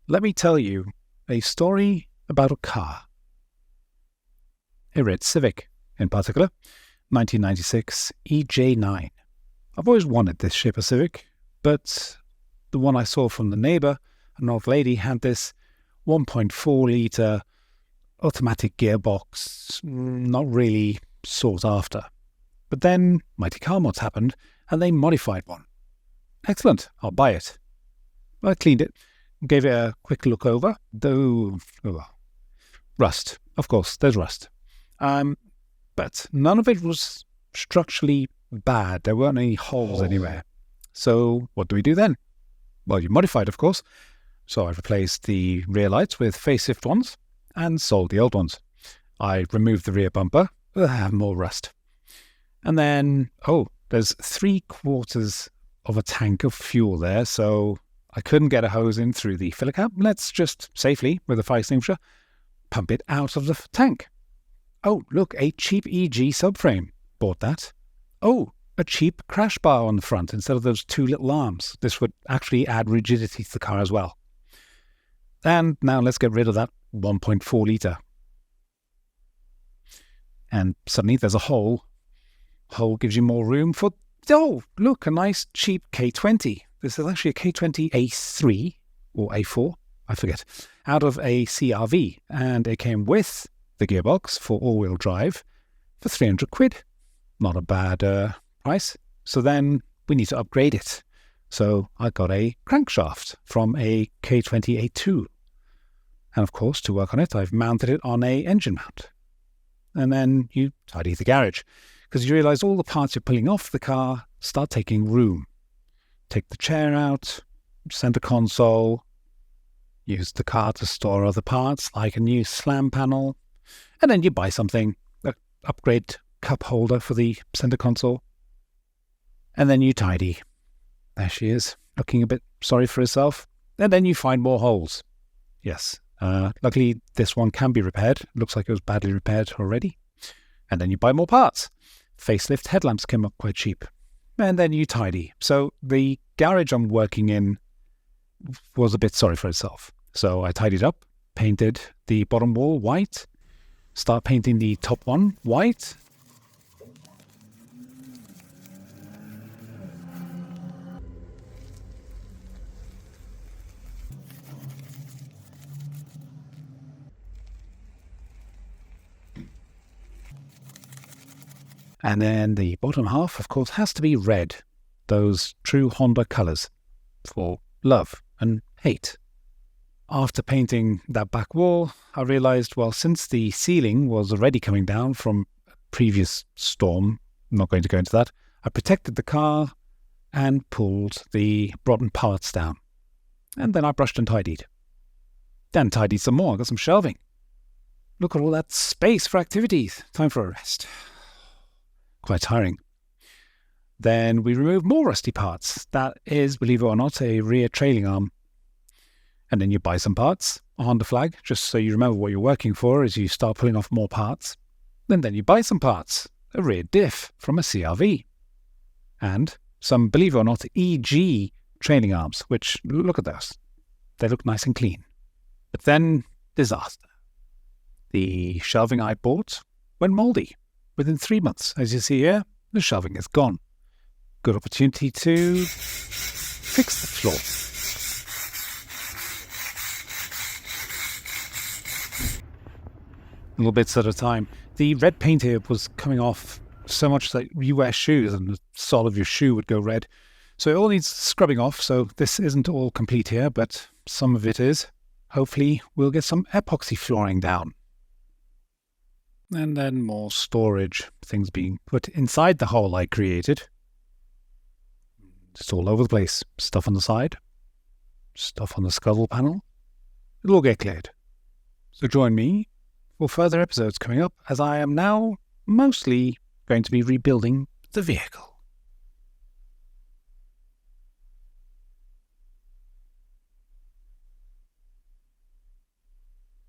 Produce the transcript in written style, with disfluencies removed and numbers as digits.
let me tell you a story about a car. A red Civic, in particular, 1996 EJ9. I've always wanted this shape of Civic, but the one I saw from the neighbour, an old lady, had this 1.4 litre automatic gearbox, not really sought after. But then Mighty Car Mods happened, and they modified one. Excellent, I'll buy it. I cleaned it, gave it a quick look over, though rust. Of course, there's rust. But none of it was structurally bad. There weren't any holes anywhere. So what do we do then? Well, you modified, of course. So I replaced the rear lights with facelift ones and sold the old ones. I removed the rear bumper. More rust. And then, there's 3/4 of a tank of fuel there, so I couldn't get a hose in through the filler cap. Let's just safely, with a fire extinguisher, pump it out of the tank. Oh, look, a cheap EG subframe. Bought that. Oh, a cheap crash bar on the front instead of those two little arms. This would actually add rigidity to the car as well. And now let's get rid of that 1.4 litre. And suddenly there's a hole. Hole gives you more room for, look, a nice cheap K20. This is actually a K20 A3 or A4, I forget, out of a CRV. And it came with the gearbox for all-wheel drive for 300 quid. Not a bad price. So then we need to upgrade it. So I got a crankshaft from a K20 A2. And of course, to work on it, I've mounted it on a engine mount. And then you tidy the garage, because you realise all the parts you're pulling off the car start taking room. Take the chair out, center console, use the car to store other parts, like a new slam panel, and then you buy something, an upgrade cup holder for the center console, and then you tidy. There she is, looking a bit sorry for herself, and then you find more holes. Yes. Luckily, this one can be repaired. Looks like it was badly repaired already. And then you buy more parts. Facelift headlamps came up quite cheap. And then you tidy. So the garage I'm working in was a bit sorry for itself. So I tidied up, painted the bottom wall white, start painting the top one white. And then the bottom half, of course, has to be red. Those true Honda colours for love and hate. After painting that back wall, I realised, well, since the ceiling was already coming down from a previous storm, I'm not going to go into that, I protected the car and pulled the rotten parts down. And then I brushed and tidied. Then tidied some more, got some shelving. Look at all that space for activities. Time for a rest. Quite tiring. Then we remove more rusty parts. That is, believe it or not, a rear trailing arm. And then you buy some parts, a Honda flag, just so you remember what you're working for as you start pulling off more parts. And then you buy some parts, a rear diff from a CRV. And some, believe it or not, EG trailing arms, which, look at those. They look nice and clean. But then, disaster. The shelving I bought went mouldy. Within 3 months, as you see here, the shelving is gone. Good opportunity to fix the floor. Little bits at a time. The red paint here was coming off so much that you wear shoes and the sole of your shoe would go red. So it all needs scrubbing off, so this isn't all complete here, but some of it is. Hopefully we'll get some epoxy flooring down. And then more storage, things being put inside the hole I created. Just all over the place. Stuff on the side, stuff on the scuttle panel. It'll all get cleared. So join me for further episodes coming up, as I am now mostly going to be rebuilding the vehicle.